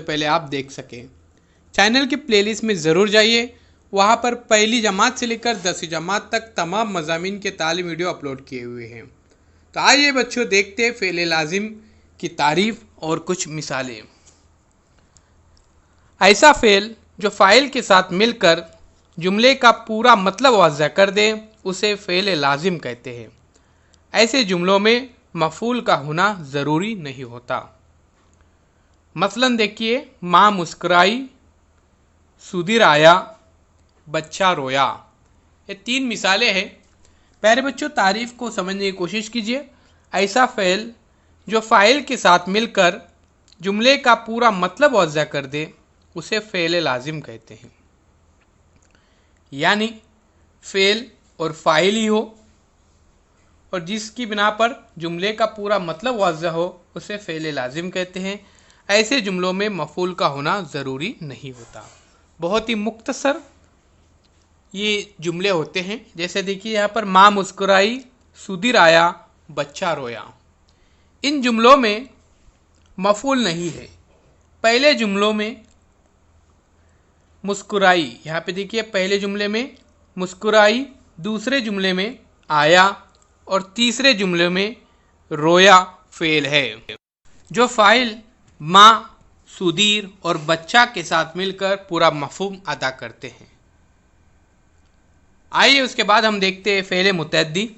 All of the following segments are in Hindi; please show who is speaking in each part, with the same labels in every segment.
Speaker 1: पहले आप देख सकें। चैनल की प्लेलिस्ट में ज़रूर जाइए, वहाँ पर पहली जमात से लेकर 10वीं जमात तक तमाम मज़ामीन के तालीम वीडियो अपलोड किए हुए हैं। तो आइए बच्चों देखते हैं फ़ेल लाजिम की तारीफ़ और कुछ मिसालें। ऐसा फ़ेल जो फ़ाइल के साथ मिलकर जुमले का पूरा मतलब वाज़ह कर दे उसे फ़ेल लाजिम कहते हैं। ऐसे जुमलों में मफ़ूल का होना ज़रूरी नहीं होता। मसलन देखिए, माँ मुस्कुराई, सुधीर आया, बच्चा रोया। ये 3 मिसालें हैं। प्यारे बच्चों, तारीफ़ को समझने की कोशिश कीजिए। ऐसा फ़ेल जो फ़ाइल के साथ मिलकर जुमले का पूरा मतलब वाज़ह कर दे उसे फ़ेल लाजिम कहते हैं। यानी फ़ेल और फ़ाइल ही हो और जिसकी बिना पर जुमले का पूरा मतलब वाज़ह हो उसे फ़ेल लाजिम कहते हैं। ऐसे जुमलों में मफ़ूल का होना ज़रूरी नहीं होता। बहुत ही मुख्तसर ये जुमले होते हैं। जैसे देखिए यहाँ पर माँ मुस्कुराई, सुधीर आया, बच्चा रोया। इन जुमलों में मफ़ूल नहीं है। पहले जुमलों में मुस्कुराई, यहाँ पे देखिए पहले जुमले में मुस्कुराई, दूसरे जुमले में आया और तीसरे जुमले में रोया फ़ेल है। जो फ़ाइल माँ, सुधीर और बच्चा के साथ मिलकर पूरा मफ़हूम अदा करते हैं। आइए उसके बाद हम देखते हैं फ़ेल मुतअद्दी।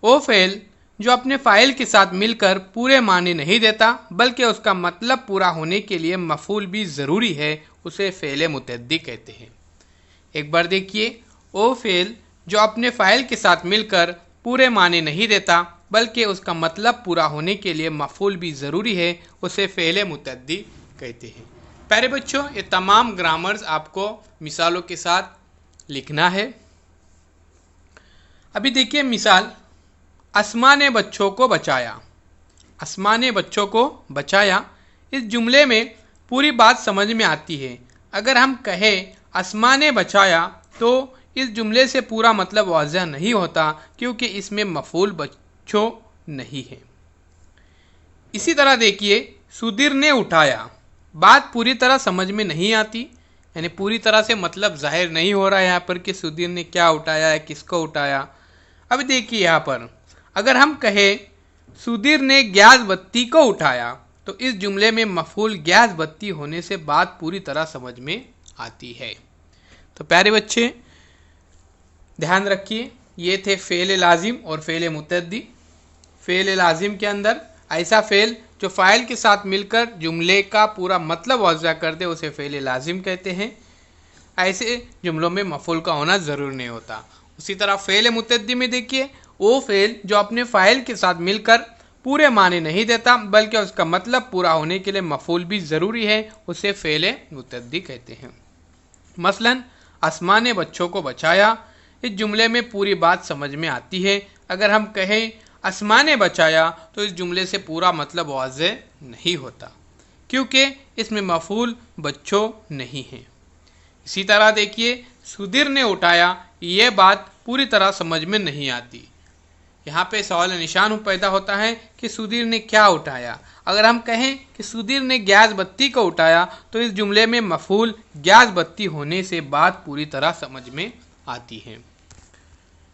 Speaker 1: वो फ़ेल जो अपने फ़ाइल के साथ मिलकर पूरे माने नहीं देता बल्कि उसका मतलब पूरा होने के लिए मफ़ूल भी ज़रूरी है, उसे फ़ेल मुतअद्दी कहते हैं। एक बार देखिए, वो फ़ेल जो अपने फ़ाइल के साथ मिलकर पूरे माने नहीं देता बल्कि उसका मतलब पूरा होने के लिए मफ़ूल भी ज़रूरी है, उसे फ़ेल मुतअद्दी कहते हैं। प्यारे बच्चों, ये तमाम ग्रामर्स आपको मिसालों के साथ लिखना है। अभी देखिए मिसाल, अस्मा ने बच्चों को बचाया। अस्मा ने बच्चों को बचाया, इस जुमले में पूरी बात समझ में आती है। अगर हम कहें अस्मा ने बचाया तो इस जुमले से पूरा मतलब वाज़ह नहीं होता क्योंकि इसमें मफ़ूल बच्चों नहीं है। इसी तरह देखिए, सुधीर ने उठाया, बात पूरी तरह समझ में नहीं आती, यानी पूरी तरह से मतलब जाहिर नहीं हो रहा है यहाँ पर कि सुधीर ने क्या उठाया है, किसको उठाया। अब देखिए यहाँ पर अगर हम कहें सुधीर ने गैस बत्ती को उठाया तो इस जुमले में मफ़ूल गैस बत्ती होने से बात पूरी तरह समझ में आती है। तो प्यारे बच्चे ध्यान रखिए, ये थे फ़ेल लाजिम और फ़ेल मुतअद्दी। फ़ेल लाजिम के अंदर ऐसा फ़ेल जो फ़ाइल के साथ मिलकर जुमले का पूरा मतलब वाज़ह कर दे उसे फ़ेल लाजिम कहते हैं। ऐसे जुमलों में मफ़ूल का होना ज़रूर नहीं होता। उसी तरह फ़ेल मुतअद्दी में देखिए, वो फ़ेल जो अपने फ़ाइल के साथ मिलकर पूरे माने नहीं देता बल्कि उसका मतलब पूरा होने के लिए मफ़ूल भी ज़रूरी है, उसे फ़ेल मुतअद्दी कहते हैं। मसलन, अस्मा ने बच्चों को बचाया, इस जुमले में पूरी बात समझ में आती है। अगर हम कहें अस्मा ने बचाया तो इस जुमले से पूरा मतलब वाज़ह नहीं होता क्योंकि इसमें मफ़ूल बच्चों नहीं है। इसी तरह देखिए, सुधीर ने उठाया, ये बात पूरी तरह समझ में नहीं आती। यहाँ पे सवाल निशान पैदा होता है कि सुधीर ने क्या उठाया। अगर हम कहें कि सुधीर ने गैस बत्ती को उठाया तो इस जुमले में मफ़ूल गैस बत्ती होने से बात पूरी तरह समझ में आती है।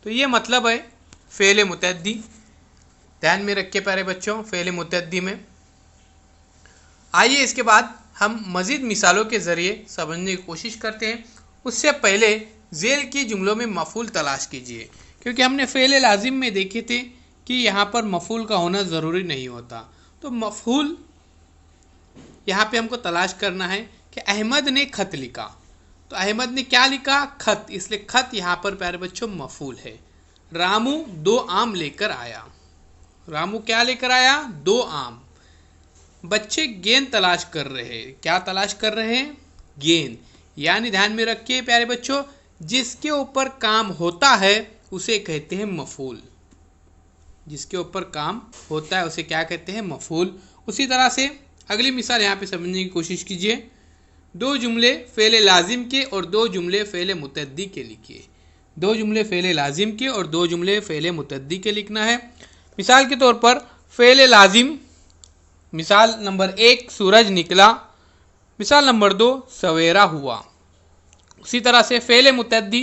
Speaker 1: तो ये मतलब है फ़ेल मुतअद्दी। ध्यान में रखिए प्यारे बच्चों, फ़ेल मुतअद्दी में। आइए इसके बाद हम मज़ीद मिसालों के ज़रिए समझने की कोशिश करते हैं। उससे पहले ज़ेल की जुमलों में मफ़ूल तलाश कीजिए, क्योंकि हमने फ़ेल लाजिम में देखे थे कि यहाँ पर मफ़ूल का होना ज़रूरी नहीं होता। तो मफ़ूल यहाँ पे हमको तलाश करना है कि अहमद ने खत लिखा, तो अहमद ने क्या लिखा? खत, इसलिए खत यहाँ पर प्यारे बच्चों मफ़ूल है। रामू 2 आम लेकर आया, रामू क्या लेकर आया? 2 आम। बच्चे गेंद तलाश कर रहे हैं, क्या तलाश कर रहे हैं? गेंद। यानी ध्यान में रखिए प्यारे बच्चों, जिसके ऊपर काम होता है उसे कहते हैं मफ़ूल। जिसके ऊपर काम होता है उसे क्या कहते हैं? मफ़ूल। उसी तरह से अगली मिसाल यहाँ पे समझने की कोशिश कीजिए। 2 जुमले फ़ेल लाजिम के और 2 जुमले फ़ेल मुतअद्दी के लिखिए। 2 जुमले फ़ेल लाजिम के और 2 जुमले फ़ेल मुतअद्दी के लिखना है। मिसाल के तौर पर फ़ेल लाजिम, मिसाल नंबर 1, सूरज निकला, मिसाल नंबर 2, सवेरा हुआ। उसी तरह से फ़ेल मुतअद्दी,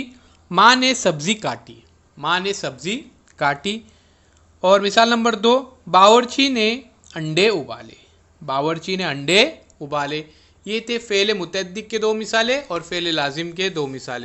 Speaker 1: माँ ने सब्ज़ी काटी, माँ ने सब्ज़ी काटी। और मिसाल नंबर 2, बावर्ची ने अंडे उबाले, बावर्ची ने अंडे उबाले। ये थे फ़ेल मुतअद्दी के 2 मिसालें और फ़ेल लाजिम के 2 मिसालें।